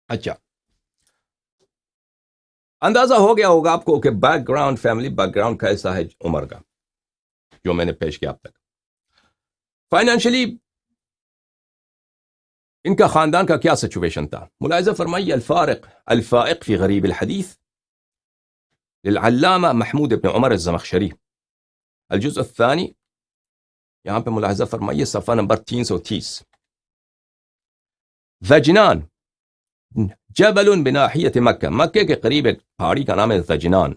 اچھا، اندازہ ہو گیا ہوگا آپ کو کہ back ground, family back ground کیسا ہے عمر کا، جو میں نے پیش کیا اب تک. فائنینشلی ان کا خاندان کا کیا سچویشن تھا؟ ملاحظہ فرمائیے الفائق فی غریب الحدیث للعلامہ محمود ابن عمر الزمخشری، الجزء الثانی، یہاں پہ ملاحظہ فرمائیے صفحہ نمبر 330. زجنان جبل بناحیت مکہ، مکہ کے قریب ایک پہاڑی کا نام ہے زجنان.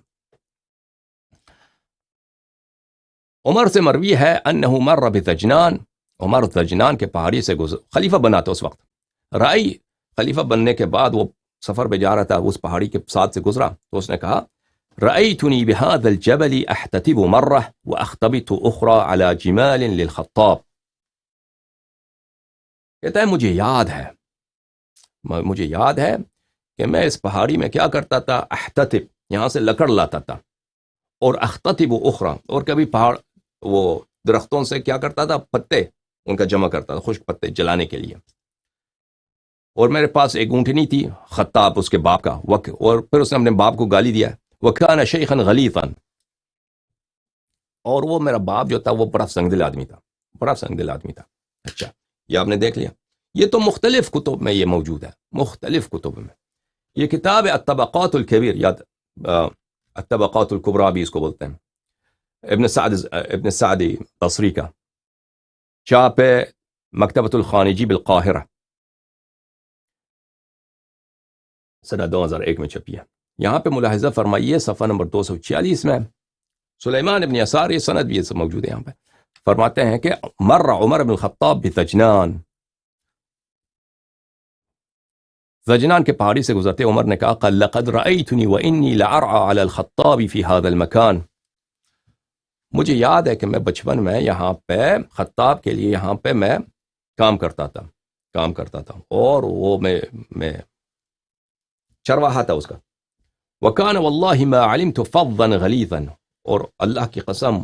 عمر سے مروی ہے انہو مر بزجنان، عمر زجنان کے پہاڑی سے گزر، خلیفہ بنا تھا اس وقت. رائی، خلیفہ بننے کے بعد وہ سفر پہ جا رہا تھا، اس پہاڑی کے ساتھ سے گزرا تو اس نے کہا رأيتني بهذا الجبل احتتب مرة واختبط اخرى على جمال للخطاب. کہتا ہے مجھے یاد ہے کہ میں اس پہاڑی میں کیا کرتا تھا، احتتب یہاں سے لکڑ لاتا تھا، اور اختتب اخرى، اور کبھی پہاڑ وہ درختوں سے کیا کرتا تھا، پتے ان کا جمع کرتا تھا، خشک پتے جلانے کے لیے. اور میرے پاس ایک اونٹنی تھی، خطاب اس کے باپ کا، اور پھر اس نے اپنے باپ کو گالی دیا، وَكَانَ شَيْخًا غَلِيظًا، اور وہ میرا باپ جو تھا وہ بڑا سنگدل آدمی تھا. اچھا، یہ آپ نے دیکھ لیا. یہ تو مختلف کتب میں یہ موجود ہے، مختلف کتب میں. یہ کتاب ہے الطبقات الکبیر، یا الطبقات الکبریٰ بھی اس کو بولتے ہیں، ابن سعد بصری کا، چاپ مکتبۃ الخانجی بالقاہرہ، سنہ 2001 میں چھپی ہے. یہاں پہ ملاحظہ فرمائیے صفحہ نمبر 246 میں سلیمان ابن یسار، یہ سند بھی یہ سب موجود ہے. یہاں پہ فرماتے ہیں کہ مر عمر بن الخطاب بزجنان، زجنان کے پہاڑی سے گزرتے عمر نے کہا قال لقد رأيتني وإني لأرعى على الخطاب في هذا المكان. مجھے یاد ہے کہ میں بچپن میں یہاں پہ خطاب کے لیے یہاں پہ میں کام کرتا تھا، اور وہ میں چرواہا تھا اس کا. وَكَانَ وَاللَّهِ مَا عَلِمْتُ فَضًّا غَلِيظًا، اور اللہ کی قسم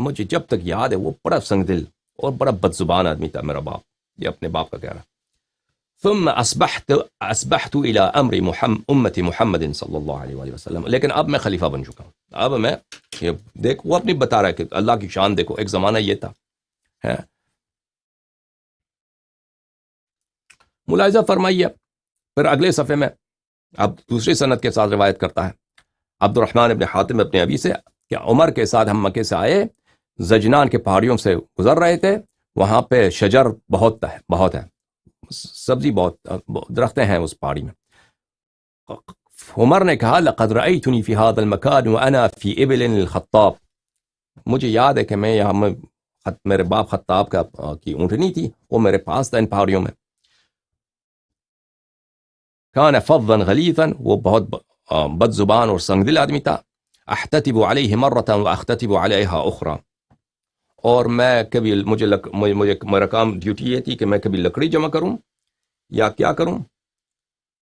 مجھے جب تک یاد ہے وہ بڑا سنگدل اور بڑا بدزبان آدمی تھا میرا باپ. یہ اپنے باپ کا کہہ رہا. ثم اصبحت الى امر امت محمد صلی اللہ علیہ وآلہ وسلم، لیکن اب میں خلیفہ بن چکا ہوں. اب میں دیکھ، وہ اپنی بتا رہا ہے کہ اللہ کی شان دیکھو، ایک زمانہ یہ تھا. ملاحظہ فرمائیے پھر اگلے صفحے میں اب دوسری سند کے ساتھ روایت کرتا ہے عبد الرحمن ابن حاتم اپنے ابی سے کہ عمر کے ساتھ ہم مکے سے آئے، زجنان کے پہاڑیوں سے گزر رہے تھے، وہاں پہ شجر بہت ہے، سبزی بہت، درختیں ہیں اس پہاڑی میں. عمر نے کہا لقد رأيتني في هذا المكان وانا في ابل للخطاب، مجھے یاد ہے کہ میں یہاں میرے باپ خطاب کی اونٹنی تھی، وہ میرے پاس تھا ان پہاڑیوں میں. كان فظا غلیظا، وہ بہت بد زبان اور سنگدل آدمی تھا. احتتب علیہ مرة واختتب علیہا اخرى، اور میں کبھی مجھے میرا کام ڈیوٹی یہ تھی کہ میں کبھی لکڑی جمع کروں یا کیا کروں،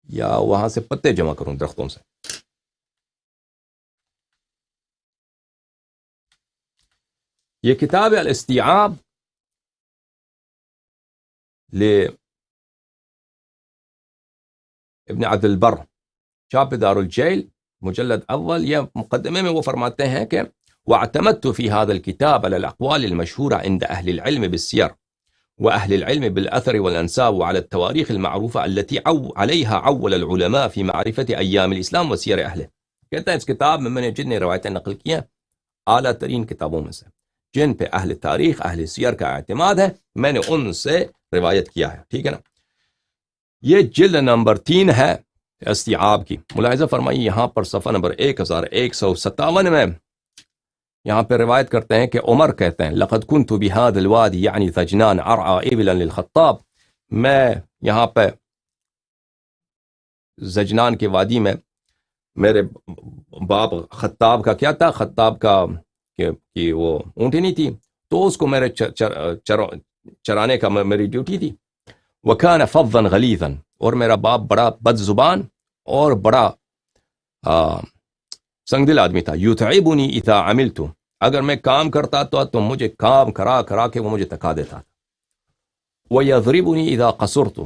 یا وہاں سے پتے جمع کروں درختوں سے. یہ کتاب الاستیعاب ابن عبد البر، چاپ دار الجیل، مجلد اول. یا مقدمے میں وہ فرماتے ہیں کہ واعتمدت في هذا الكتاب على الأقوال المشهورة عند أهل العلم بالسير وأهل العلم بالأثر والأنساب وعلى التواريخ المعروفة التي عليها عول العلماء في معرفة أيام الإسلام وسير أهله. کہتا ہے اس کتاب میں نے جتنی روایتیں نقل کی ہیں اعلیٰ ترین کتابوں میں سے جن پہ اہل تاریخ اہل سیر کا اعتماد ہے، میں نے ان سے روایت کیا ہے. ٹھیک ہے نا. یہ جلد نمبر 3 ہے استیعاب کی. ملاحظہ فرمائیے یہاں پر صفحہ نمبر 1157 میں یہاں پہ روایت کرتے ہیں کہ عمر کہتے ہیں لقد كنت بهذا الوادي يعني زجنان ارعى ابلا للخطاب، میں یہاں پہ زجنان کے وادی میں میرے باپ خطاب کا کیا تھا، خطاب کا کہ وہ اونٹنی تھی، تو اس کو میرے چرانے کا میری ڈیوٹی تھی. وكان فظا غلیظا، اور میرا باپ بڑا بد زبان اور بڑا سنگدل آدمی تھا. یتعبنی اذا عملت، اگر میں کام کرتا تو مجھے کام کرا کے وہ مجھے تکا دیتا تھا. ویضربنی اذا قصرت،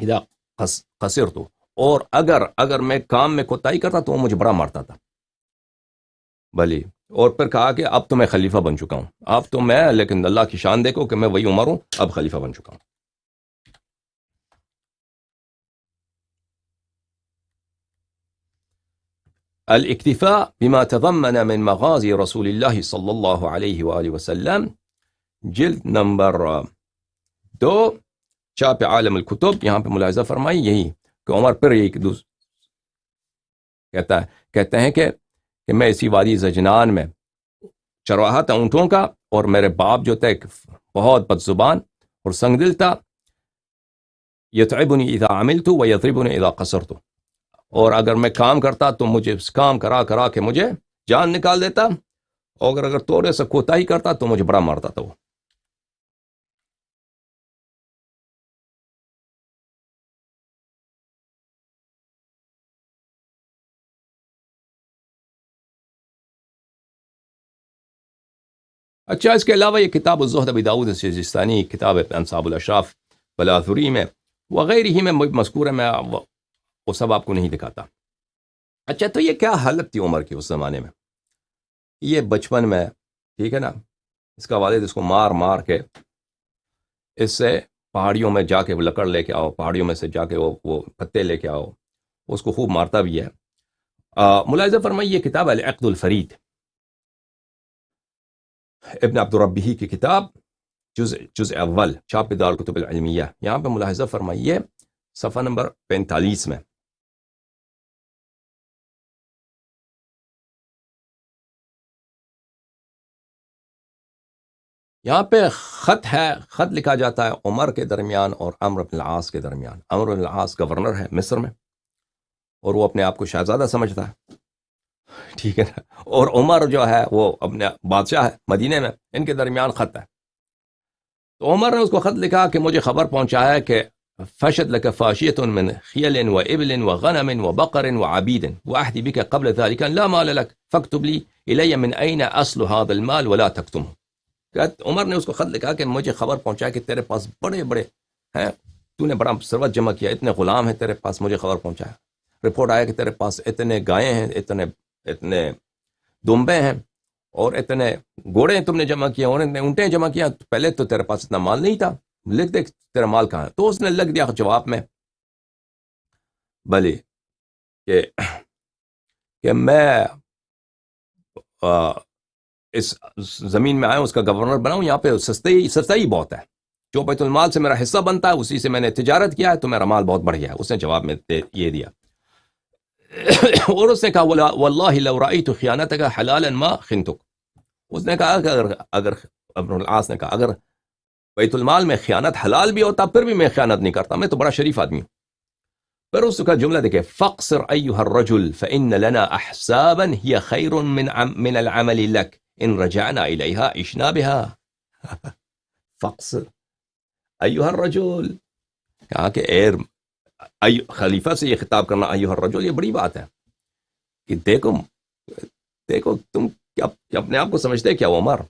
اذا قصرت، اور اگر میں کام میں کوتاہی کرتا تو وہ مجھے بڑا مارتا تھا. بھلی، اور پھر کہا کہ اب تو میں خلیفہ بن چکا ہوں، اب تو میں، لیکن اللہ کی شان دیکھو کہ میں وہی عمر ہوں، اب خلیفہ بن چکا ہوں. الاکتفاء بما تضمن من مغازی رسول اللہ صلی اللہ علیہ وآلہ وسلم، جلد نمبر 2، چاپ عالم الکتب. یہاں پہ ملاحظہ فرمائی یہی کہ عمر پھر یہی کہتے ہیں کہ میں اسی وادی زجنان میں چرواہا تھا اونٹوں کا، اور میرے باپ جو تھے بہت بد زبان اور سنگ دل تھا. یتعبنی اذا عملت ویضربنی اذا قصرت، اور اگر میں کام کرتا تو مجھے کام کرا کے مجھے جان نکال دیتا، اور اگر تھوڑے سے کوتاہی کرتا تو مجھے بڑا مارتا تھا وہ. اچھا، اس کے علاوہ یہ کتاب الزہد ابی داؤد سجستانی، کتاب انصاب الاشراف بلاذری میں وغیرہ ہی میں مذکور ہے، میں وہ سب آپ کو نہیں دکھاتا. اچھا، تو یہ کیا حالت تھی عمر کی اس زمانے میں؟ یہ بچپن میں، ٹھیک ہے نا، اس کا والد اس کو مار مار کے اس سے پہاڑیوں میں جا کے وہ لکڑ لے کے آؤ، پہاڑیوں میں سے جا کے وہ پتے لے کے آؤ، اس کو خوب مارتا بھی ہے. ملاحظہ فرمائی، یہ کتاب العقد الفرید، ابن عبد الربیہ کی کتاب، جزء اول، چھاپ دار الکتب العلمیہ. یہاں پہ ملاحظہ فرمائیے صفحہ نمبر 45 میں، یہاں پہ خط ہے، خط لکھا جاتا ہے عمر کے درمیان اور عمرو بن العاص کے درمیان. عمرو بن العاص گورنر ہے مصر میں، اور وہ اپنے آپ کو شہزادہ سمجھتا ہے، ٹھیک ہے نا، اور عمر جو ہے وہ اپنے بادشاہ ہے مدینے میں. ان کے درمیان خط ہے. تو عمر نے اس کو خط لکھا کہ مجھے خبر پہنچا ہے کہ فشت لك فاشية من خيل وإبل وغنم وبقر وعبيد وأحدي بك قبل ذلك لا مال لك فاكتب لي إلي من أين أصل هذا المال ولا تكتمه. عمر نے اس کو خط لکھا کہ مجھے خبر پہنچا کہ تیرے پاس بڑے بڑے ہیں، تو نے بڑا ثروت جمع کیا، اتنے غلام ہیں تیرے پاس، مجھے خبر پہنچا ہے، رپورٹ آیا کہ تیرے پاس اتنے گائیں ہیں، اتنے دمبے ہیں، اور اتنے گھوڑے تم نے جمع کیا، اور اتنے اونٹیں جمع کیا. پہلے تو تیرے پاس اتنا مال نہیں تھا، لکھ دے تیرا مال کہاں ہے. تو اس نے لکھ دیا جواب میں، بھلی، کہ میں اس زمین میں آیا ہوں، اس کا گورنر بناؤں، یہاں پہ سستائی بہت ہے، جو بیت المال سے میرا حصہ بنتا ہے اسی سے میں نے تجارت کیا ہے، تو میرا مال بہت بڑھ گیا ہے. اس نے جواب میں یہ دیا. اور اس نے کہا واللہ لو رأیت خیانتک حلالا ما خنتک. اس نے کہا کہ اگر ابن العاص نے کہا اگر بیت المال میں خیانت حلال بھی ہوتا پھر بھی میں خیانت نہیں کرتا، میں تو بڑا شریف آدمی ہوں. پھر اس کا جملہ دیکھیں، فاقصر ایھا الرجل فإن لنا احسابا هي خیر من العمل لك ان رجعنا الیها عشنا بها. فاقصر ایھا الرجل، کہا کہ خلیفہ سے یہ خطاب کرنا ایھا الرجل، یہ بڑی بات ہے کہ دیکھو تم اپنے آپ کو سمجھتے کیا عمر،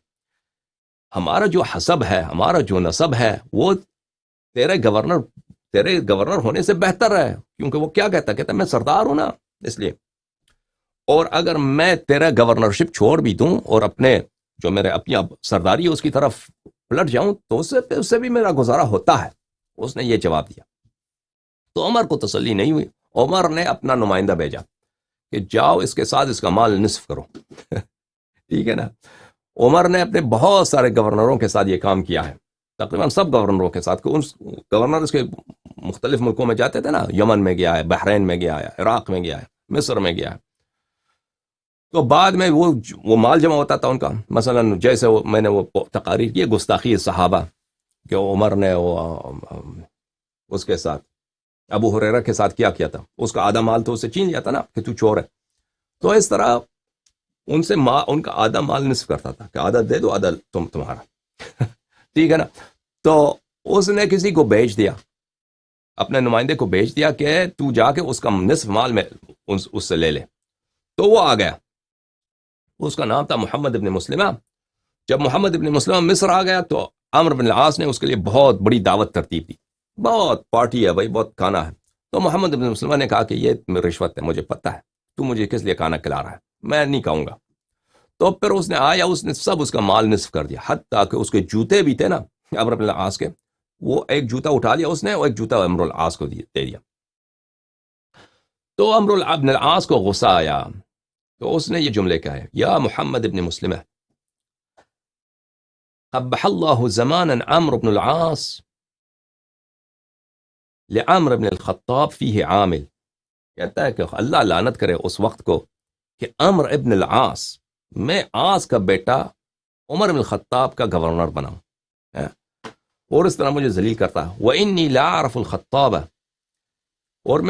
ہمارا جو حسب ہے، ہمارا جو نسب ہے، وہ تیرے گورنر ہونے سے بہتر ہے. کیونکہ وہ کیا کہتا ہے میں سردار ہوں نا، اس لیے. اور اگر میں تیرا گورنرشپ چھوڑ بھی دوں اور اپنے جو میرے اپنی سرداری ہے اس کی طرف پلٹ جاؤں تو اس سے بھی میرا گزارا ہوتا ہے. اس نے یہ جواب دیا. تو عمر کو تسلی نہیں ہوئی. عمر نے اپنا نمائندہ بھیجا کہ جاؤ اس کے ساتھ اس کا مال نصف کرو. ٹھیک ہے نا. عمر نے اپنے بہت سارے گورنروں کے ساتھ یہ کام کیا ہے، تقریباً سب گورنروں کے ساتھ. گورنر اس کے مختلف ملکوں میں جاتے تھے نا، یمن میں گیا ہے، بحرین میں گیا ہے، عراق میں گیا ہے، مصر میں گیا ہے. تو بعد میں وہ مال جمع ہوتا تھا ان کا. مثلا جیسے میں نے وہ تقاریر کی گستاخی صحابہ کہ عمر نے اس کے ساتھ ابو ہریرہ کے ساتھ کیا تھا، اس کا آدھا مال تو اسے چھین لیا تھا نا کہ تو چور ہے. تو اس طرح ان سے ان کا آدھا مال نصف کرتا تھا کہ آدھا دے دو، آدھا تمہارا. ٹھیک ہے نا. تو اس نے کسی کو بھیج دیا، اپنے نمائندے کو بھیج دیا کہ تو جا کے اس کا نصف مال میں اس سے لے لے. تو وہ آ گیا، اس کا نام تھا محمد ابن مسلمہ. جب محمد ابن مسلمہ مصر آ گیا تو عمرو بن العاص نے اس کے لیے بہت بڑی دعوت ترتیب دی بہت پارٹی ہے بھائی، بہت کھانا ہے. تو محمد بن مسلمہ نے کہا کہ یہ رشوت ہے، مجھے پتہ ہے، تو مجھے کس لیے کھانا کھلا رہا ہے، میں نہیں کھاؤں گا. تو پھر اس نے آیا، اس نے سب اس کا مال نصف کر دیا، حتیٰ کہ اس کے جوتے بھی تھے نا عمرو بن العاص کے، وہ ایک جوتا اٹھا لیا اس نے اور ایک جوتا عمرو العاص کو دے دیا. تو عمرو بن العاص کو غصہ آیا، تو اس نے یہ جملے کہے: یا محمد ابن مسلمہ، قبح اللہ زمانا عمرو بن العاص لعمر بن الخطاب فیہ عامل. کہتا ہے کہ اللہ لعنت کرے اس وقت کو کہ عمر ابن العاص، میں عاص کا بیٹا عمر بن الخطاب کا گورنر بناؤں اور اس طرح مجھے ذلیل کرتا. وَإِنِّي لَأَعْرَفُ الْخَطَّابَ، اور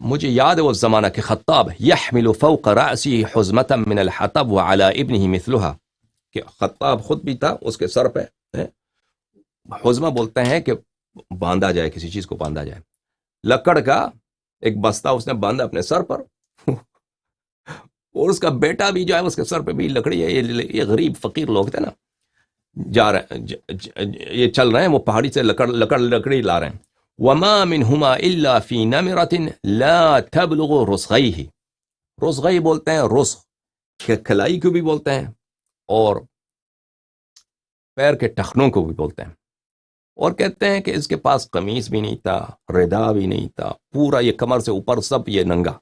مجھے یاد ہے وہ زمانہ کہ خطاب يحمل فوق رأسه حزمة من الحطب وعلى ابنه مثلها، کہ خطاب خود بھی تھا، اس کے سر پہ حزمہ بولتے ہیں کہ باندھا جائے، کسی چیز کو باندھا جائے، لکڑ کا ایک بستہ اس نے باندھا اپنے سر پر اور اس کا بیٹا بھی جو ہے اس کے سر پہ بھی لکڑی ہے. یہ غریب فقیر لوگ تھے نا، جا رہے ہیں، یہ چل رہے ہیں، وہ پہاڑی سے لکڑی لا رہے ہیں. وما منهما الا في نمرة لا تبلغ رسغیہ، رسغی بولتے ہیں، رسغ کلائی کو بھی بولتے ہیں اور پیر کے ٹخنوں کو بھی بولتے ہیں. اور کہتے ہیں کہ اس کے پاس قمیص بھی نہیں تھا، ردا بھی نہیں تھا، پورا یہ کمر سے اوپر سب یہ ننگا،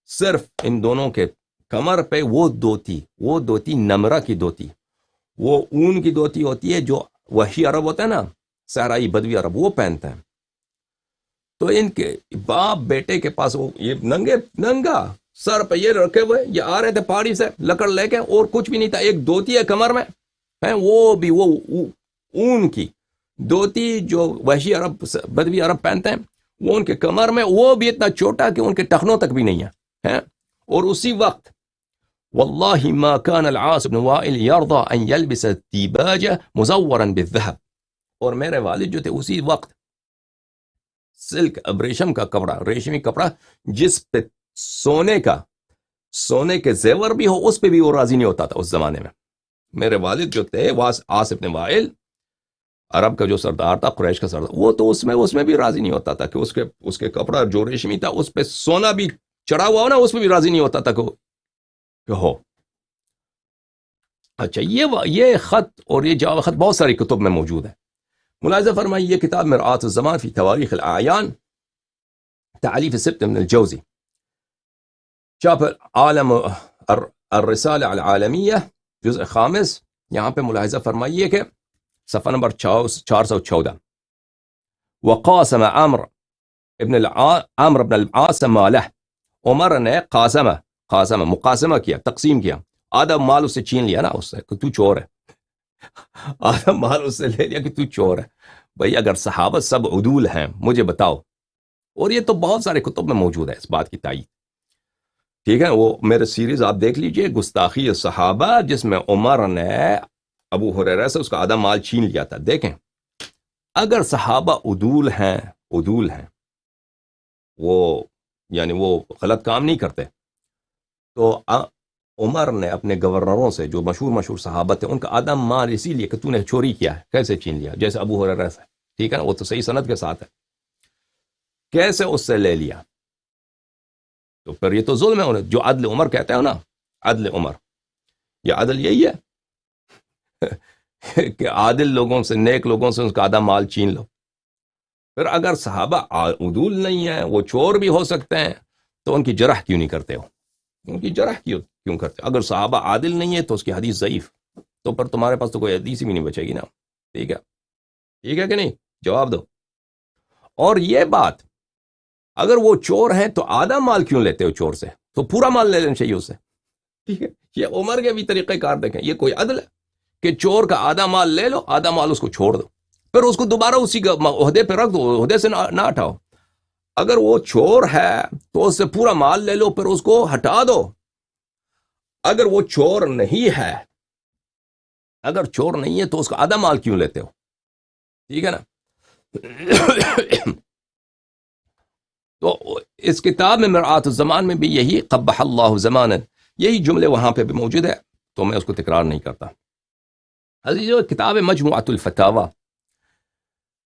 صرف ان دونوں کے کمر پہ وہ دوتی نمرہ کی دوتی، وہ اون کی دوتی ہوتی ہے جو وحشی عرب ہوتا ہے نا، صحرائی بدوی عرب، وہ پہنتے ہیں. تو ان کے باپ بیٹے کے پاس وہ یہ ننگا سر پہ یہ رکھے ہوئے، یہ آ رہے تھے پہاڑی سے لکڑ لے کے، اور کچھ بھی نہیں تھا، ایک دوتی ہے کمر میں ہے، وہ بھی وہ اون کی دوتی جو وحشی عرب بدوی عرب پہنتے ہیں، وہ ان کے کمر میں، وہ بھی اتنا چھوٹا کہ ان کے ٹخنوں تک بھی نہیں ہے. اور اسی وقت واللہ ما كان العاص بن وائل يرضى ان يلبس الديباج مزورا بالذهب، اور میرے والد جو تھے اسی وقت سلک ریشم کا کپڑا، ریشمی کپڑا جس پہ سونے کے زیور بھی ہو، اس پہ بھی وہ راضی نہیں ہوتا تھا اس زمانے میں. میرے والد جو تھے عاص بن وائل، عرب کا جو سردار تھا، قریش کا سردار، وہ تو اس میں بھی راضی نہیں ہوتا تھا کہ اس کے کپڑا جو ریشمی تھا اس پہ سونا بھی چڑھا ہوا ہو نا، اس پہ بھی راضی نہیں ہوتا تھا کہ ہو. اچھا، یہ خط اور یہ جواب خط بہت ساری کتب میں موجود ہے. ملاحظہ فرمائیے، یہ کتاب مرآت الزمان فی تواریخ الاعیان، تعلیف سبت من الجوزی، چاپ عالم الرسالہ العالمیہ، جزء 5. یہاں پہ ملاحظہ فرمائیے کہ صفحہ نمبر 414، وقاسم عمرو بن العاص مالہ، عمر نے قاسمہ مقاسمہ کیا، تقسیم کیا، آدھا مال اس سے چھین لیا نا، اس سے کہ تو چور ہے، آدھا مال اس سے لے لیا کہ تو چور ہے. بھئی اگر صحابہ سب عدول ہیں مجھے بتاؤ، اور یہ تو بہت سارے کتب میں موجود ہے اس بات کی تائید، ٹھیک ہے. وہ میرے سیریز آپ دیکھ لیجئے، گستاخی صحابہ، جس میں عمر نے ابو ہریرہ سے اس کا آدھا مال چھین لیا تھا. دیکھیں، اگر صحابہ عدول ہیں، وہ یعنی وہ غلط کام نہیں کرتے، تو عمر نے اپنے گورنروں سے جو مشہور صحابہ تھے ان کا آدھا مال اسی لیے کہ تو نے چوری کیا ہے، کیسے چھین لیا، جیسے ابو ہریرہ سے، ٹھیک ہے نا، وہ تو صحیح سند کے ساتھ ہے، کیسے اس سے لے لیا. تو پھر یہ تو ظلم ہے انہیں، جو عدل عمر کہتے ہیں نا، عدل عمر، یہ عدل یہی ہے کہ عادل لوگوں سے، نیک لوگوں سے اس کا آدھا مال چھین لو. پھر اگر صحابہ عدول نہیں ہیں، وہ چور بھی ہو سکتے ہیں، تو ان کی جرح کیوں نہیں کرتے ہو، ان کی جرح کیوں کرتے؟ اگر صحابہ عادل نہیں ہے تو اس کی حدیث ضعیف، تو پھر تمہارے پاس تو کوئی حدیث بھی نہیں بچے گی نا. ٹھیک ہے کہ نہیں؟ جواب دو. اور یہ بات، اگر وہ چور ہیں تو آدھا مال کیوں لیتے ہو چور سے؟ تو پورا مال لے لینا چاہیے اس سے. ٹھیک ہے، یہ عمر کے بھی طریقہ کار دیکھیں، یہ کوئی عدل ہے کہ چور کا آدھا مال لے لو، آدھا مال اس کو چھوڑ دو، پھر اس کو دوبارہ اسی کا عہدے پہ رکھ دو، عہدے سے نہ ہٹاؤ. اگر وہ چور ہے تو اس سے پورا مال لے لو، پھر اس کو ہٹا دو. اگر وہ چور نہیں ہے، تو اس کا آدھا مال کیوں لیتے ہو؟ ٹھیک ہے نا. تو اس کتاب میں مرآت الزمان میں بھی یہی قبح اللہ زمانا، یہی جملے وہاں پہ بھی موجود ہے، تو میں اس کو تکرار نہیں کرتا. عزیزو، کتاب مجموعۃ الفتاوی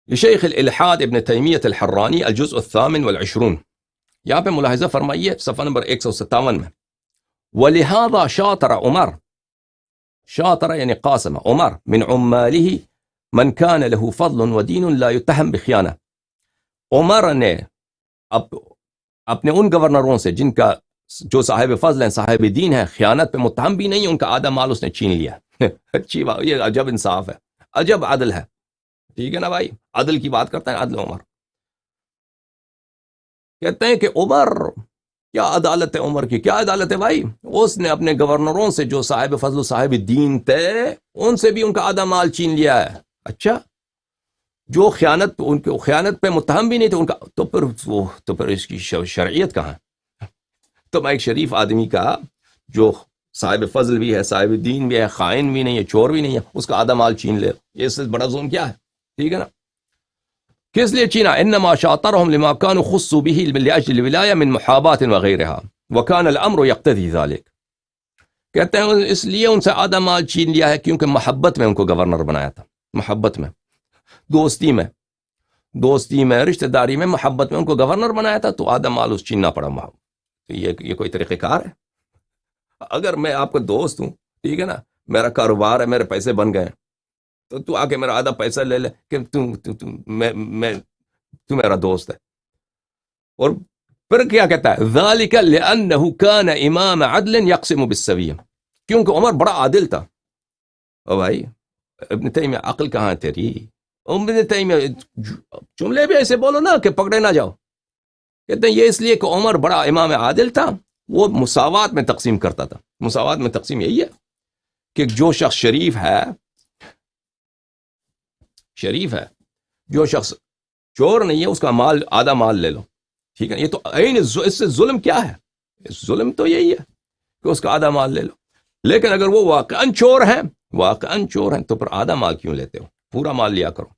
لشیخ الالحاد ابن تیمیہ الحرانی الجزء 28، یہاں پہ ملاحظہ فرمائیے صفحہ نمبر 157 میں، وَلِهَذَا شَاطَرَ عمر، شاطر یعنی قاسم، عمر من عماله من كان له فضل ودین لا يتهم بخیانہ، عمر نے اپنے ان گورنروں سے جن کا جو صاحب فضل ہیں، صاحب دین ہیں، خیانت پہ متہم بھی نہیں، ان کا آدھا مال اس نے چھین لیا۔ اچھی بات، یہ عجب انصاف ہے، عجب عدل ہے، ٹھیک ہے نا بھائی، عدل کی بات کرتا ہے عدل عمر۔ کہتے ہیں کہ عمر، کیا عدالت ہے عمر کی، کیا عدالت ہے بھائی، اس نے اپنے گورنروں سے جو صاحب فضل و صاحب دین تھے ان سے بھی ان کا آدھا مال چھین لیا ہے۔ اچھا، جو ان کے خیانت پہ متہم بھی نہیں تھے ان کا، تو پھر اس کی شرعیت کہاں؟ تو میں ایک شریف آدمی کا جو صاحب فضل بھی ہے، صاحب دین بھی ہے، خائن بھی نہیں ہے، چور بھی نہیں ہے، اس کا آدھا مال چھین لے، یہ اس سے بڑا ظلم کیا ہے؟ ٹھیک ہے نا؟ کس لیے چھینا؟ انما شاطرهم لما كانوا خصوا به لاجل الولايه من محابات وغيرها وكان الامر يقتضي ذلك، کہتے ہیں اس لیے ان سے آدھا مال چھین لیا ہے کیونکہ محبت میں ان کو گورنر بنایا تھا، محبت میں، دوستی میں، رشتہ داری میں، محبت میں ان کو گورنر بنایا تھا، تو آدھا مال اس چھیننا پڑا۔ تو یہ کوئی طریقہ کار ہے؟ اگر میں آپ کا دوست ہوں، ٹھیک ہے نا، میرا کاروبار ہے، میرے پیسے بن گئے، تو تو آ کے میرا آدھا پیسہ لے لے کہ تو میرا دوست ہے۔ اور پھر کیا کہتا ہے؟ ذالک لأنہ کان امام عدل یقسم بالسویہ، کیونکہ عمر بڑا عادل تھا۔ او بھائی ابن تیمیہ، عقل کہاں ہے تیری؟ ابن تیمیہ جملے بھی ایسے بولو نا کہ پکڑے نہ جاؤ۔ کہتے ہیں یہ اس لیے کہ عمر بڑا امام عادل تھا، وہ مساوات میں تقسیم کرتا تھا۔ مساوات میں تقسیم یہی ہے کہ جو شخص شریف ہے، جو شخص چور نہیں ہے، اس کا مال، آدھا مال لے لو، ٹھیک ہے۔ یہ تو اس سے ظلم کیا ہے؟ ظلم تو یہی ہے کہ اس کا آدھا مال لے لو، لیکن اگر وہ واقعاً چور ہیں تو پھر آدھا مال کیوں لیتے ہو؟ پورا مال لیا کرو۔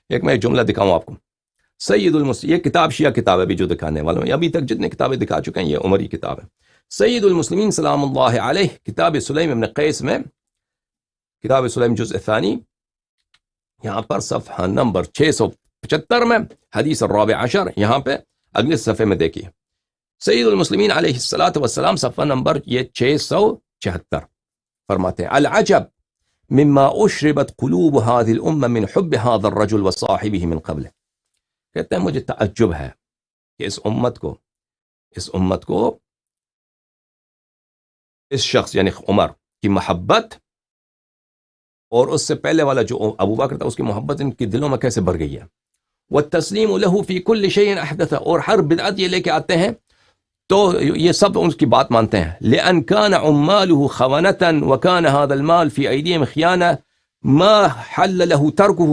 ایک میں جملہ دکھاؤں آپ کو، سید المسلمین، یہ کتاب شیعہ کتاب ہے بھی جو دکھانے والا ہوں، ابھی تک جتنے کتابیں دکھا چکے ہیں یہ عمری کتاب ہے۔ سید المسلمین سلام اللہ علیہ، کتاب سلیم ابن قیس میں، کتاب سلیم جزء ثانی، یہاں پر صفحہ نمبر 675 میں، حدیث الرابع عشر، یہاں پہ اگلے صفحے میں دیکھیے، سید المسلمین علیہ الصلاۃ والسلام، صفحہ نمبر یہ 676، فرماتے ہیں العجب مما اشربت قلوب هذه الامه من حب هذا الرجل وصاحبه من قبل، کہتے ہیں مجھے تعجب ہے کہ اس امت کو اس شخص یعنی عمر کی محبت اور اس سے پہلے والا جو ابو بکر تھا اس کی محبت ان کے دلوں میں کیسے بڑھ گئی ہے۔ والتسلیم له في كل شيء احدث، اور ہر بدعت یہ لے کے آتے ہیں تو یہ سب ان کی بات مانتے ہیں۔ لأن كان عماله خونة وكان هذا المال في أيديهم خيانة ما حل له تركه،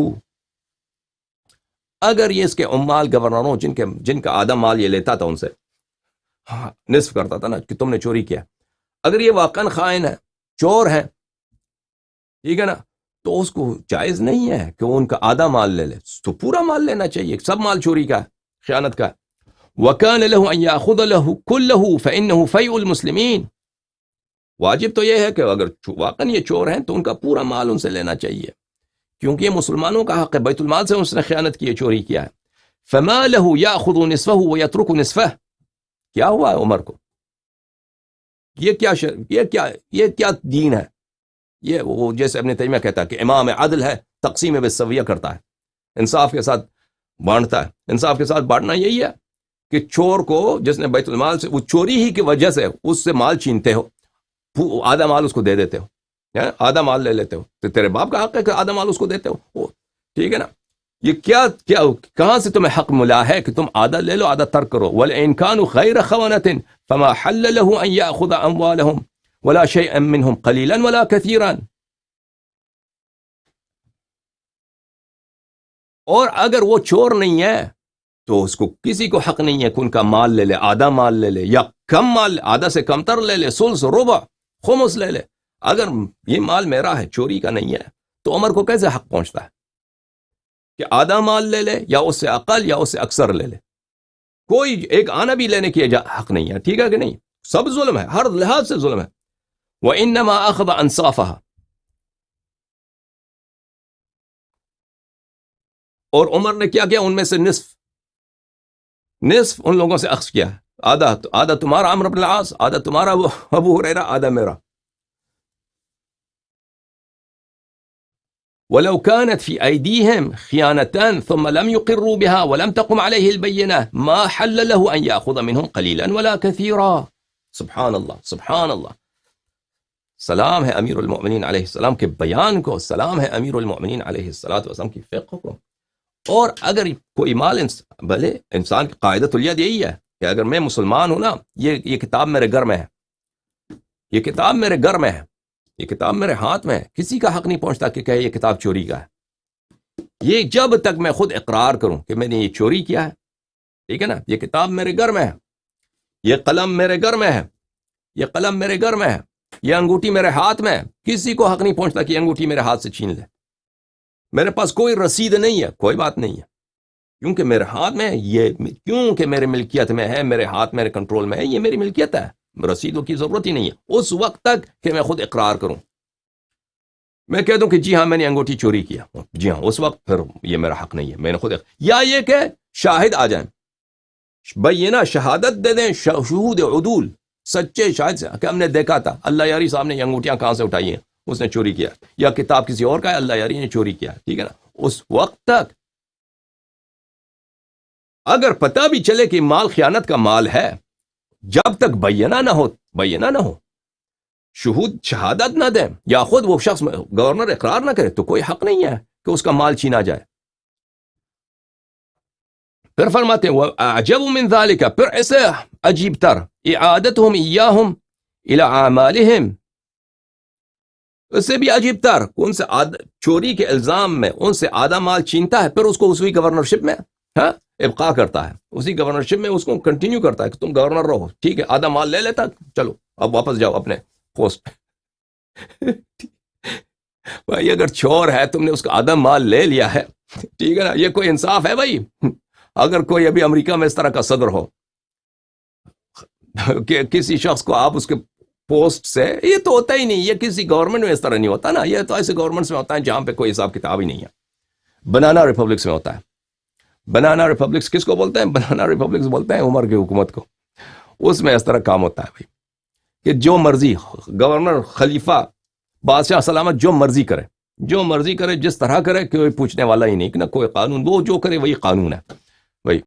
اگر یہ اس کے عمال گورنروں جن کا آدھا مال یہ لیتا تھا ان سے، نصف کرتا تھا نا کہ تم نے چوری کیا، اگر یہ واقعا خائن ہے، چور ہے، ٹھیک ہے نا، تو اس کو جائز نہیں ہے کہ وہ ان کا آدھا مال لے لے، تو پورا مال لینا چاہیے، سب مال چوری کا ہے، خیانت کا ہے۔ وَكَانَ لَهُ أَن يَأْخُذَ لَهُ كُلَّهُ فَإِنَّهُ فَيْءُ الْمُسْلِمِينَ، واجب تو یہ ہے کہ اگر واقعا یہ چور ہیں تو ان کا پورا مال ان سے لینا چاہیے، کیونکہ یہ مسلمانوں کا حق ہے، بیت المال سے اس نے خیانت کی ہے، چوری کیا ہے۔ فَمَا لَهُ يَأْخُذُ نِصْفَهُ وَيَتْرُكُ نِصْفَهُ، کیا ہوا ہے عمر کو؟ یہ کیا دین ہے؟ یہ وہ جیسے ابن تیمیہ کہتا ہے کہ امام عدل ہے، تقسیم بالسویہ کرتا ہے، انصاف کے ساتھ بانٹتا ہے۔ انصاف کے ساتھ بانٹنا یہی ہے کہ چور کو جس نے بیت المال سے، وہ چوری ہی کی وجہ سے اس سے مال چھینتے ہو، آدھا مال اس کو دے دیتے ہو، آدھا مال لے لیتے ہو، تو تیرے باپ کا حق ہے کہ آدھا مال اس کو دیتے ہو، ٹھیک ہے نا۔ یہ کیا کہاں سے تمہیں حق ملا ہے کہ تم آدھا لے لو آدھا ترک کرو؟ وَلَئِنْ كَانُوا خَيْرَ خَوَنَةٍ فَمَا حَلَّ لَهُ أَن يَأْخُذَ أَمْوَالَهُمْ وَلَا شَيْئًا مِّنْهُمْ قَلِيلًا وَلَا كَثِيرًا، اور اگر وہ چور نہیں ہے تو اس کو کسی کو حق نہیں ہے کہ ان کا مال لے لے، آدھا مال لے لے، یا کم مال، آدھا سے کم تر لے لے، سلس، ربع، خمس لے لے۔ اگر یہ مال میرا ہے، چوری کا نہیں ہے، تو عمر کو کیسے حق پہنچتا ہے کہ آدھا مال لے لے، یا اس سے اقل یا اس سے اکثر لے لے؟ کوئی ایک آنا بھی لینے کی حق نہیں ہے، ٹھیک ہے کہ نہیں؟ سب ظلم ہے، ہر لحاظ سے ظلم ہے۔ وَإِنَّمَا أَخَذَ أَنصَافَهَا، اور عمر نے کیا کیا؟ ان میں سے نصف ان لوگوں سے اخذ کیا، آدھا تمہارا عمرو بن العاص، آدھا تمہارا ابو ہریرہ، آدھا میرا. ولو كانت في أيديهم خيانة ثم لم يقروا بها ولم تقم عليه البينة ما حل له أن يأخذ منهم قليلا ولا كثيرا. سبحان اللہ، سبحان اللہ. سلام ہے امیر المؤمنین علیہ السلام کے بیان کو، سلام ہے امیر المؤمنین علیہ السلام کی فقہ کو. اور اگر کوئی مال بھلے انسان کی قاعدۃ الید یہی ہے کہ اگر میں مسلمان ہوں نا، یہ کتاب میرے گھر میں ہے، یہ کتاب میرے گھر میں ہے، یہ کتاب میرے ہاتھ میں ہے، کسی کا حق نہیں پہنچتا کہ کہے یہ کتاب چوری کا ہے. یہ جب تک میں خود اقرار کروں کہ میں نے یہ چوری کیا ہے، ٹھیک ہے نا، یہ کتاب میرے گھر میں ہے، یہ قلم میرے گھر میں ہے، یہ قلم میرے گھر میں ہے، یہ انگوٹھی میرے ہاتھ میں ہے، کسی کو حق نہیں پہنچتا کہ یہ انگوٹھی میرے ہاتھ سے چھین لے. میرے پاس کوئی رسید نہیں ہے، کوئی بات نہیں ہے، کیونکہ میرے ہاتھ میں یہ، کیونکہ میرے ملکیت میں ہے، میرے ہاتھ میرے کنٹرول میں ہے، یہ میری ملکیت ہے، رسیدوں کی ضرورت ہی نہیں ہے اس وقت تک کہ میں خود اقرار کروں. میں کہہ دوں کہ جی ہاں میں نے انگوٹھی چوری کیا، جی ہاں، اس وقت پھر یہ میرا حق نہیں ہے، میں نے خود یا یہ کہ شاہد آ جائیں، بینہ شہادت دے دیں، شہود عدول، سچے شاہد سے کہ ہم نے دیکھا تھا اللہ یاری صاحب نے یہ انگوٹھیاں کہاں سے اٹھائی ہیں، اس نے چوری کیا، یا کتاب کسی اور کا ہے، اللہ یاری نے چوری کیا، ٹھیک ہے نا. اس وقت تک اگر پتہ بھی چلے کہ مال خیانت کا مال ہے، جب تک بینہ نہ ہو، شہود شہادت نہ دیں، یا خود وہ شخص گورنر اقرار نہ کرے، تو کوئی حق نہیں ہے کہ اس کا مال چھینا جائے. پھر فرماتے ہیں وَأَعْجَبُ مِنْ ذَلِكَ، پھر ایسے عجیب تر اعادتهم ایاہم الی اعمالہم، اس سے بھی عجیب تر ان سے چوری کے الزام میں ان سے آدھا مال چھینتا ہے، پھر اس کو اسی گورنرشپ میں ابقاء کرتا ہے، اسی گورنرشپ میں اس کو کنٹینیو کرتا ہے کہ تم گورنر رہو، ٹھیک ہے، آدھا مال لے لیتا، چلو اب واپس جاؤ اپنے پوسٹ. بھائی اگر چور ہے، تم نے اس کا آدھا مال لے لیا ہے، ٹھیک ہے نا، یہ کوئی انصاف ہے بھائی؟ اگر کوئی ابھی امریکہ میں اس طرح کا صدر ہو کہ کسی شخص کو آپ اس کے پوسٹ سے، یہ تو ہوتا ہی نہیں، یہ کسی گورنمنٹ میں اس طرح نہیں ہوتا نا، یہ تو ایسے گورنمنٹس میں ہوتا ہے جہاں پہ کوئی حساب کتاب ہی نہیں ہے. بنانا ریپبلکس میں ہوتا ہے. بنانا ریپبلکس کس کو بولتے ہیں؟ بنانا ریپبلکس بولتے ہیں عمر کی حکومت کو. اس میں اس طرح کام ہوتا ہے بھائی کہ جو مرضی گورنر، خلیفہ، بادشاہ سلامت جو مرضی کرے، جس طرح کرے، کوئی پوچھنے والا ہی نہیں، کہ نہ کوئی قانون، وہ جو کرے وہی قانون ہے.